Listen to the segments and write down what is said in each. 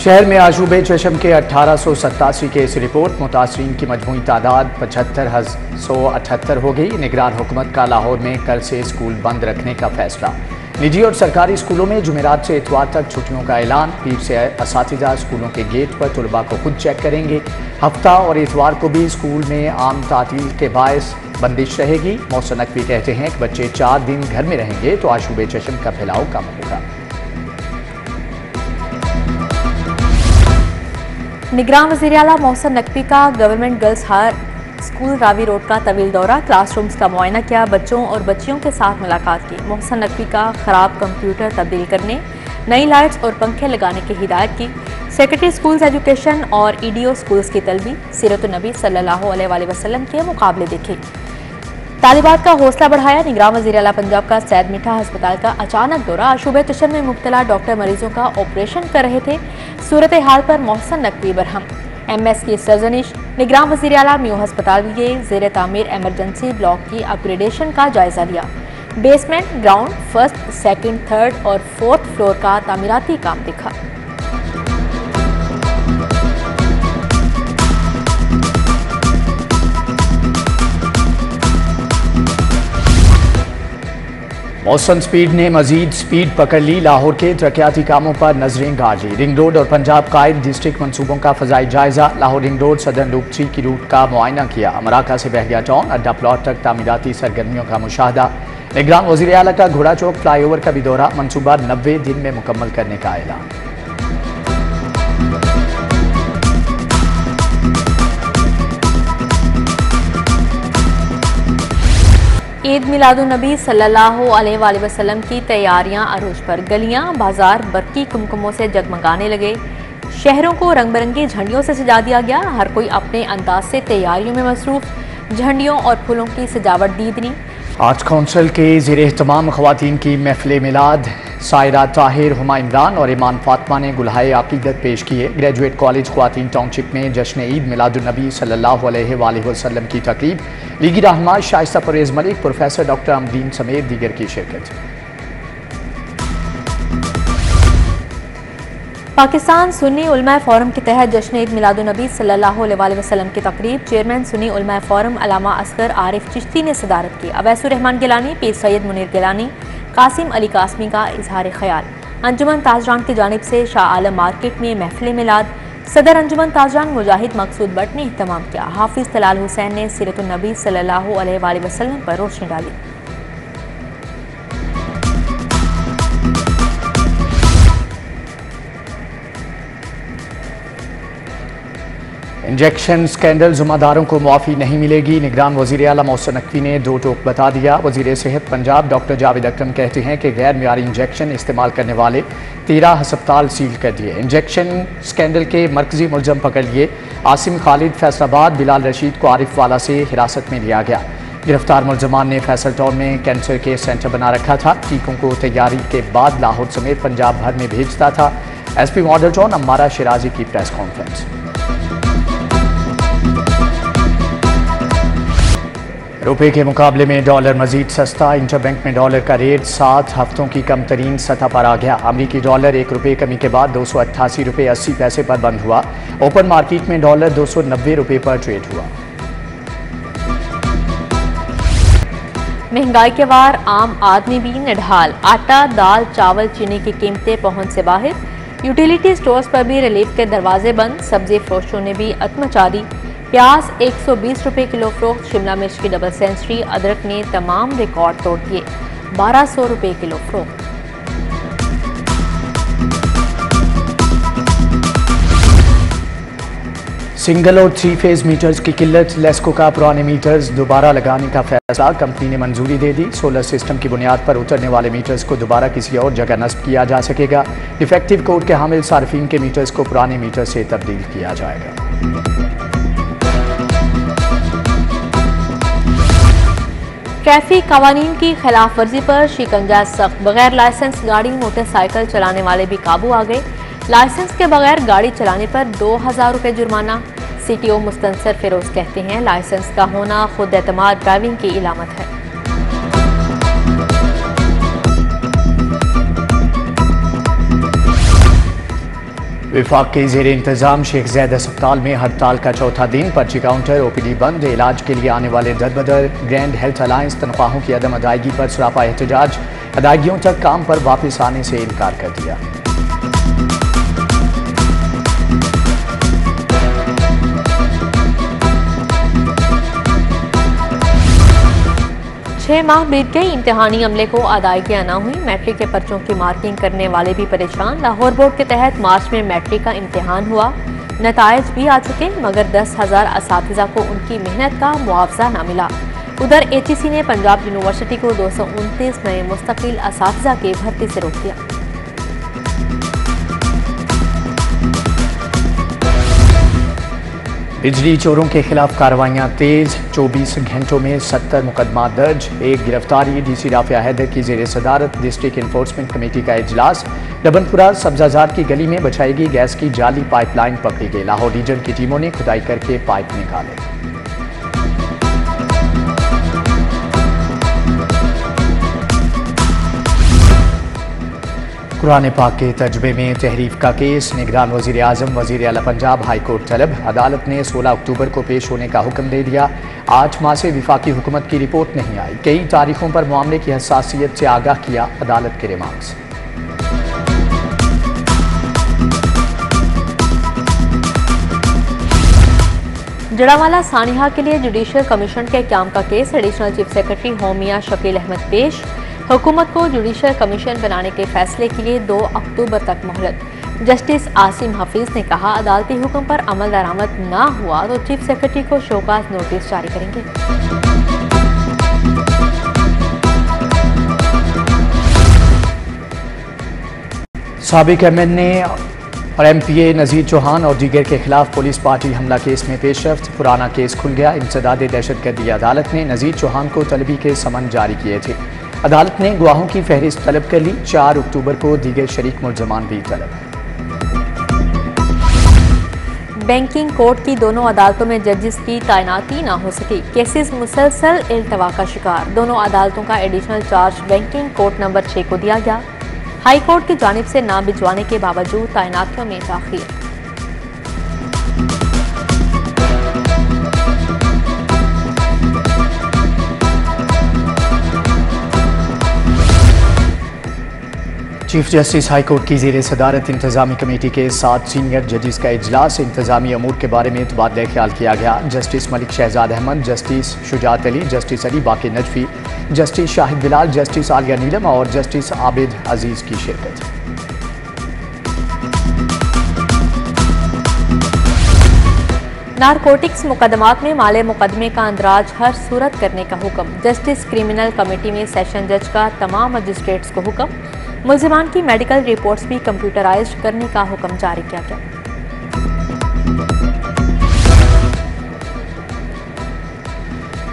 शहर में आशूबे चशम के 1887 केस रिपोर्ट। मुतासरीन की मजमूई तादाद 75,178 हो गई। निगरान हुकूमत का लाहौर में कल से स्कूल बंद रखने का फैसला। निजी और सरकारी स्कूलों में जुमेरात से इतवार तक छुट्टियों का ऐलान। पीर से असातिज़ा स्कूलों के गेट पर तलबा को खुद चेक करेंगे। हफ्ता और इतवार को भी स्कूल में आम तातील के बायस बंदिश रहेगी। मौसम नकवी कहते हैं कि बच्चे 4 दिन घर में रहेंगे तो आशूबे चशम का फैलाव कम होगा। निगरान वज़ीर आला मोहसिन नकवी का government girls higher school Ravi road का तवील दौरा। क्लासरूम्स का मुआयना किया, बच्चों और बच्चियों के साथ मुलाकात की। मोहसिन नकवी का ख़राब कंप्यूटर तब्दील करने, नई लाइट्स और पंखे लगाने की हिदायत की। सेक्रेटरी स्कूल्स एजुकेशन और EDO स्कूल्स की तलबी सीरत नबी सल्लल्लाहु अलैहि वसल्लम के मुकाबले देखे। तालिबात का हौसला बढ़ाया। निगरान वज़ीर आला पंजाब का सैयद मीठा अस्पताल का अचानक दौरा। आशूबे चशम में मुब्तला डॉक्टर मरीजों का ऑपरेशन कर रहे थे। सूरत हाल पर मोहसिन नकवी बरहम। MS की सरजनिश। निगरान वज़ीर आला म्यू अस्पताल के ज़ेर तामीर एमरजेंसी ब्लॉक की अपग्रेडेशन का जायजा लिया। Basement, ground, first, second, third और फोर्थ फ्लोर का तामीराती काम दिखा। मौसम स्पीड ने मजीद स्पीड पकड़ ली। लाहौर के तरक्याती कामों पर नजरें गाड़ ली। रिंग रोड और पंजाब कायद डिस्ट्रिक्ट मंसूबों का फजाई जायजा। लाहौर रिंग रोड सदर लूप 3 की रूट का मुआयना किया। मराका से बहरिया टाउन अड्डा प्लॉट तक तामीराती सरगर्मियों का मुशाहदा। निगरान वज़ीर आला का घोड़ा चौक फ्लाईओवर का भी दौरा। मनसूबा 90 दिन में मुकम्मल करने का ऐलान। ईद मिलादुन्नबी सल्लल्लाहु अलैहि वसल्लम की तैयारियां अरूज पर। गलियां बाजार बरकी कुमकुमों से जगमगाने लगे। शहरों को रंग बिरंगी झंडियों से सजा दिया गया। हर कोई अपने अंदाज से तैयारियों में मसरूफ। झंडियों और फूलों की सजावट दीदनी। आर्ट्स काउंसिल के ज़ेर एहतमाम ख़वातीन की महफिल मिलाद। सायरा ताहिर, हुमा इमरान और ईमान फातिमा ने गुलहाए अकीदत पेश किए। ग्रेजुएट कॉलेज ख़वातीन टाउनशिप में जश्न ईद मिलादुन्नबी सल्लल्लाहु अलैहि वसल्लम की तकरीब। लीगी रहनुमा शाइस्ता परवेज़ मलिक, प्रोफेसर डॉक्टर अमदीन समेत दीगर की शिरकत। पाकिस्तान सुन्नी उलमा फोरम के तहत जश्न ईद मिलादुन्नबी सल्लल्लाहु अलैहि वसल्लम की तकरीब। चेयरमैन सुन्नी उलमा फोरम अल्लामा असगर आरिफ चिश्ती ने सदारत की। अवैसुर रहमान गिलानी, पीर सैयद मुनीर गिलानी, कासिम अली कासमी का इजहार ख्याल। अंजुमन ताजरान की जानिब से शाह आलम मार्केट में महफिल मिलाद। सदर अंजुमन ताजरान मुजाहिद मकसूद भट्ट ने इहतमाम किया। हाफिज तलाल हुसैन ने सीरतुन्नबी सल्लल्लाहु अलैहि वसल्लम पर रोशनी डाली। इंजेक्शन स्कैंडल जुम्मेदारों को मुआफ़ी नहीं मिलेगी। निगरान वज़ीर आला मोहसिन नकवी ने 2 टोक बता दिया। वज़ीर सेहत पंजाब डॉक्टर जावेद अकरम कहते हैं कि गैर मियारी इंजेक्शन इस्तेमाल करने वाले 13 हस्पताल सील कर दिए। इंजेक्शन स्कैंडल के मरकजी मुलजम पकड़ लिए। आसिम खालिद फैसलाबाद, बिलाल रशीद को आरिफ वाला से हिरासत में लिया गया। गिरफ्तार मुलजमान ने फैसल टाउन में कैंसर केयर सेंटर बना रखा था। टीकों को तैयारी के बाद लाहौर समेत पंजाब भर में भेजता था। SP model town Ammara Shirazi की प्रेस कॉन्फ्रेंस। रुपए के मुकाबले में डॉलर मजीद सस्ता। इंटरबैंक में डॉलर का रेट 7 हफ्तों की कम तरीन सतह पर आ गया। अमरीकी डॉलर 1 रुपये कमी के बाद 288 रुपये 80 पैसे पर बंद हुआ। ओपन मार्केट में डॉलर 290 रुपये पर ट्रेड हुआ। महंगाई के वार आम आदमी भी निढाल। आटा, दाल, चावल, चीनी की कीमतें पहुंच से बाहर। यूटिलिटी स्टोर्स पर भी रिलीफ के दरवाजे बंद। सब्जी फरोशों ने भी अत मचा दी। प्याज 120 रुपये किलो फरोख्त। शिमला मिर्च की डबल सेंचुरी। अदरक ने तमाम रिकॉर्ड तोड़ दिए, 1200 रुपये किलो फरोख्त। सिंगल और 3 फेज मीटर्स की किल्लत। लेस्को का पुराने मीटर्स दोबारा लगाने का फैसला। कंपनी ने मंजूरी दे दी। सोलर सिस्टम की बुनियाद पर उतरने वाले मीटर्स को दोबारा किसी और जगह नस्ब किया जा सकेगा। डिफेक्टिव कोड के हामिल सार्फिन के मीटर्स को पुराने मीटर से तब्दील किया जाएगा। ट्रैफिक कवानीन की खिलाफ वर्जी पर शिकंजा सख्त। बगैर लाइसेंस गाड़ी, मोटरसाइकिल चलाने वाले भी काबू आ गए। लाइसेंस के बगैर गाड़ी चलाने पर 2000 रुपये जुर्माना। CTO मुस्तनसर फिरोज कहते हैं लाइसेंस का होना खुद एतमाद ड्राइविंग की इलामत है। विफाक के जेर इंतजाम शेख ज़ैद अस्पताल में हड़ताल का चौथा दिन, पर्ची काउंटर ओपीडी बंद, इलाज के लिए आने वाले दरबदर। ग्रैंड हेल्थ अलायंस तनख्वाहों की अदम अदायगी पर सरापा एहतजाज, अदायगियों तक काम पर वापस आने से इनकार कर दिया। 6 माह बीत गए, इम्तिहानी अमले को अदायगियाँ न हुई। मैट्रिक के पर्चों की मार्किंग करने वाले भी परेशान। लाहौर बोर्ड के तहत मार्च में मैट्रिक का इम्तिहान हुआ, नताइज भी आ चुके, मगर 10,000 असातिज़ा को उनकी मेहनत का मुआवजा न मिला। उधर HEC ने पंजाब यूनिवर्सिटी को 229 नए मुस्तकिल असातिज़ा की भर्ती से रोक दिया। बिजली चोरों के खिलाफ कार्रवाइयां तेज, 24 घंटों में 70 मुकदमा दर्ज, एक गिरफ्तारी। DC राफिया हैदर की जेर सदारत डिस्ट्रिक्ट इन्फोर्समेंट कमेटी का इजलास। लबनपुरा सब्जाजार की गली में बछाई गैस की जाली पाइपलाइन पकड़ी गई, लाहौर रीजन की टीमों ने खुदाई करके पाइप निकाले। कुरान पाक के तर्जुमे में तहरीफ का केस, निगरान वजीर आजम वजीर आला पंजाब हाई कोर्ट तलब। अदालत ने 16 अक्टूबर को पेश होने का हुक्म दे दिया। 8 माह से विफाकी हुकूमत की रिपोर्ट नहीं आई, कई तारीखों पर मामले की हसासियत से आगाह किया अदालत के रिमार्क्स। जड़ावाला सानिहा के लिए जुडिशल कमीशन के क्याम का case, additional chief secretary home Mian Shakeel Ahmed पेश। हुकूमत को जुडिशल कमीशन बनाने के फैसले के लिए 2 अक्टूबर तक मोहलत। जस्टिस आसिम हफीज ने कहा, अदालती हुक्म पर अमल दरामद ना हुआ तो चीफ सेक्रेटरी को शोकाज नोटिस जारी करेंगे। साबिक MNA और MPA नज़ीर चौहान और दीगर के खिलाफ पुलिस पार्टी हमला केस में पेशरफ्त, पुराना केस खुल गया। इंसदाद दहशतगर्दी अदालत ने नज़ीर चौहान को तलबी के समन जारी किए थे। अदालत ने गवाहों की फहरिस्त तलब कर ली, 4 अक्टूबर को दीगर शरीक मुलजमान भी तलब। बैंकिंग कोर्ट की दोनों अदालतों में जजेस की तैनाती ना हो सकी, केसेस मुसलसल इल्तवा का शिकार। दोनों अदालतों का additional charge banking court number 6 को दिया गया। हाई कोर्ट की जानिब से ना भिजवाने के बावजूद तैनातियों में ताखीर। चीफ जस्टिस हाई कोर्ट की जेर सदारत इंतजामी कमेटी के 7 सीनियर जजेस का इजलास, इंतजामी अमूर के बारे में तबादला ख्याल किया गया। Justice Malik Shahzad Ahmad, justice Shujaat Ali, justice Ali Baqar Najafi, justice Shahid Bilal, justice Aalia Neelum और जस्टिस आबिद अजीज की शिरकत। नारकोटिक्स मुकदमात में माले मुकदमे का अंदराज हर सूरत करने का हुक्म। जस्टिस क्रिमिनल कमेटी में सेशन जज का तमाम मजिस्ट्रेट्स को हुक्म। मुल्जिमान की मेडिकल रिपोर्ट्स भी कंप्यूटराइज्ड करने का हुक्म जारी किया गया।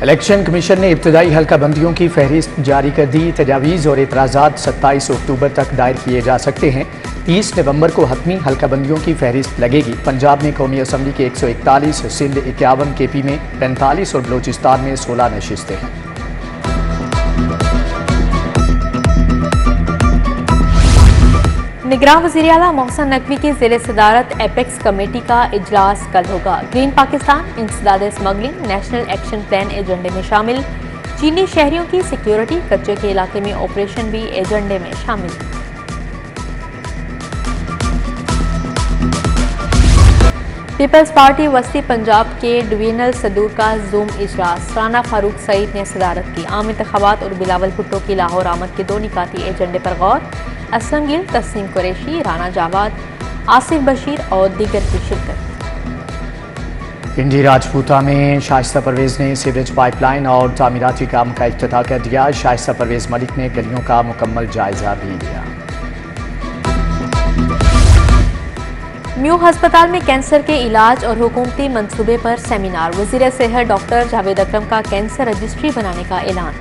इलेक्शन कमीशन ने इब्तदाई हल्का बंदियों की फहरिस्त जारी कर दी। तजावीज़ और एतराज़ात 27 अक्टूबर तक दायर किए जा सकते हैं। 30 नवंबर को हतमी हल्का बंदियों की फहरिस्त लगेगी। पंजाब में कौमी असम्बली के 141, सिंध 51, KP में 45 और बलोचिस्तान में 16 नशिस्तें हैं। निगरान वज़ीर आला मोहसिन नकवी की ज़ेर सदारत एपेक्स कमेटी का इजलास कल होगा। ग्रीन पाकिस्तान, इंसदाद स्मगलिंग, नेशनल एक्शन प्लान एजेंडे में शामिल। चीनी शहरियों की सिक्योरिटी, कच्चे के इलाके में ऑपरेशन भी एजेंडे में शामिल। पीपल्स पार्टी वस्ती पंजाब के डिवीजनल सदूर का जूम इजलास, राना फारूक सईद ने सदारत की। आम इंतखाबात और बिलावल भुट्टो की लाहौर आमद के 2 निकाती एजेंडे पर गौर। असलम गिल, तस्नीम कुरैशी, राना जावाद, आसिफ बशीर और दीगर की शिरकत। पिंडी राजपूता में शाइस्ता परवेज ने सीवरेज पाइपलाइन और तामीराती काम का इफ्तिताह कर दिया। शाइस्ता परवेज मलिक ने गलियों का मुकम्मल जायजा भी लिया। म्यू अस्पताल में कैंसर के इलाज और हुकूमती मंसूबे पर सेमिनार। वजीर सेहत डॉक्टर जावेद अकरम का कैंसर रजिस्ट्री बनाने का ऐलान।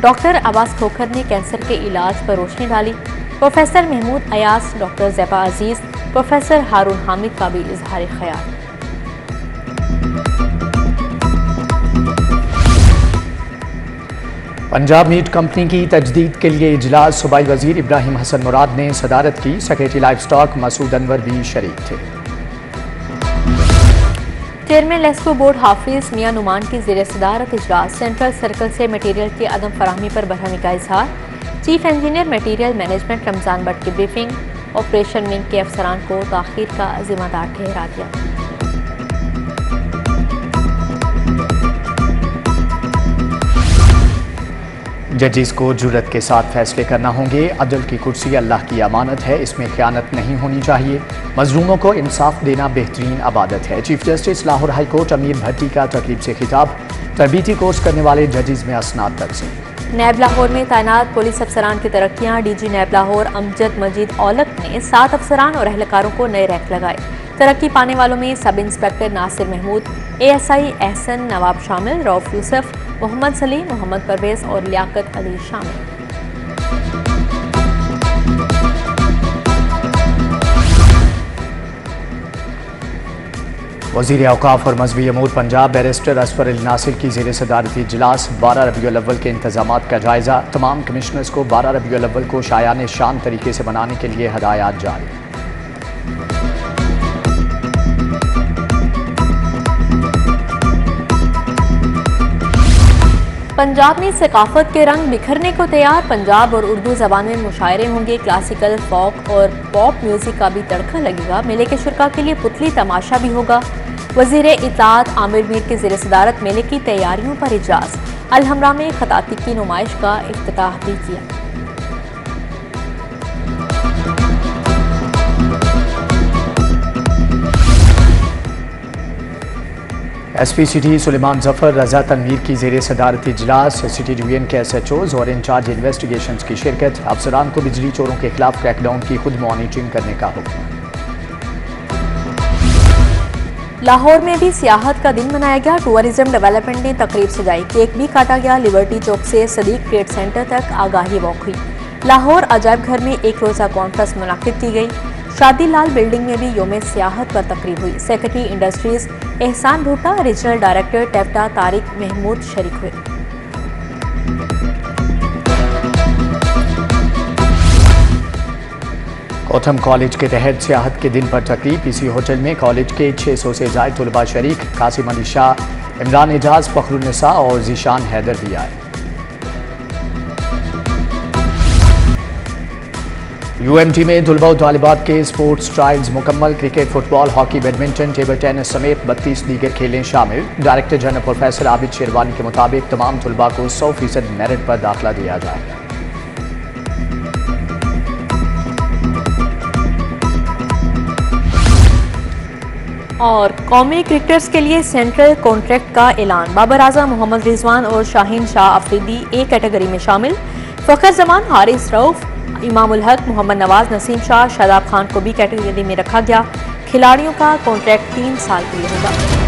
डॉक्टर अब्बास खोखर ने कैंसर के इलाज पर रोशनी डाली। प्रोफेसर महमूद अयास, डॉक्टर ज़ैबा अजीज, प्रोफेसर हारून हामिद का भी इजहार ख्याल। पंजाब मीट कंपनी की तजदीद के लिए इजलास सूबाई वजीर इब्राहिम हसन मुराद ने सदारत की। Secretary livestock Masood Anwar भी शरीक थे। चेयरमैन लेस्को बोर्ड हाफिज मियां नुमान की ज़ेर सदारत इजलास। सेंट्रल सर्कल से मटीरियल की अदम फराहमी पर बरहमी का इजहार। Chief engineer material management Ramzan Bhatt की ब्रीफिंग। ऑपरेशन विंग के अफसरान को ताखीर का जिम्मेदार ठहरा दिया। जजिस को जुर्रत के साथ फैसले करना होंगे। अदल की कुर्सी अल्लाह की अमानत है, इसमें ख़यानत नहीं होनी चाहिए। मजलूमों को इंसाफ देना बेहतरीन अबादत है। Chief justice Lahore high court अमीर भट्टी का तकरीब से खिताब। तरबीती कोर्स करने वाले जजिस में असनाद तकसीम। नैब लाहौर में तैनात पुलिस अफसरान की तरक्कियाँ। डीजी नैब लाहौर अमजद मजीद औलक ने 7 अफसरान और अहलकारों को नए रैंक लगाए। तरक्की पाने वालों में sub inspector Nasir Mahmood, ASI Ehsan Nawab शामिल, रऊफ यूसुफ, मोहम्मद सलीम, मोहम्मद परवेज और लियाकत अली शामिल। वज़ीर औकाफ और मजहबी अमूर पंजाब बैरिस्टर असफर अली नासिर की ज़ेर सदारती इजलास। 12 रबीउल अव्वल के इंतजामात का जायजा। तमाम कमिश्नर्स को 12 रबीउल अव्वल को शायान शान तरीके से मनाने के लिए हदायत जारी। पंजाब में सकाफत के रंग बिखरने को तैयार। पंजाब और उर्दू ज़बान में मुशायरे होंगे। क्लासिकल, फोक और पॉप म्यूजिक का भी तड़का लगेगा। मेले के शुरा के लिए पुतली तमाशा भी होगा। वज़ीर इत्तलात आमिर मीर की ज़ेर सदारत मेले की तैयारियों पर इजलास। अलहमरा में खताती की नुमाइश का इफ्तिताह भी किया। SP सिटी सुलेमान जफर रजा तनवीर की ज़ेर सदारत इजलास। सिटी डिवीजन के SHOs और इंचार्ज इन्वेस्टिगेशन की शिरकत। अफसरान को बिजली चोरों के खिलाफ क्रैकडाउन की खुद मॉनिटरिंग करने का हुक्म। लाहौर में भी सियाहत का दिन मनाया गया। टूरिज्म डेवलपमेंट ने तकरीब सजाई। केक भी काटा गया। लिबर्टी चौक से सदीक ट्रेड सेंटर तक आगाही वॉक हुई। लाहौर अजायब घर में एक रोज़ा कॉन्फ्रेंस मुनाकिद की गई। शादी लाल बिल्डिंग में भी योम सियाहत पर तकरीब हुई। Secretary industries Ehsan Bhutta, regional director टेफ्टा तारिक महमूद शरीक हुए। कोथम कॉलेज के तहत सियाहत के दिन पर तकरीब। इसी होटल में कॉलेज के 600 से ज़ायद तलबा शरीक। कासिम अली शाह, इमरान एजाज, फखरुन्निसा और जीशान हैदर भी आए। UMT में तलबा और तालिबात के स्पोर्ट्स ट्रायल्स मुकम्मल। Cricket, football, hockey, badminton, table tennis समेत 32 दीगर खेलें शामिल। Director general professor Abid sherwani के मुताबिक तमाम तलबा को 100% मेरिट पर दाखिला दिया जाएगा। और कौमी क्रिकेटर्स के लिए सेंट्रल कॉन्ट्रैक्ट का ऐलान। बाबर आजम, मोहम्मद रिजवान और शाहीन शाह अफरीदी A कैटेगरी में शामिल। फ़खर जमान, हारिस रऊफ, इमामुल हक, मोहम्मद नवाज, नसीम शाह, शादाब खान को B कैटेगरी में रखा गया। खिलाड़ियों का कॉन्ट्रैक्ट 3 साल के लिए होगा।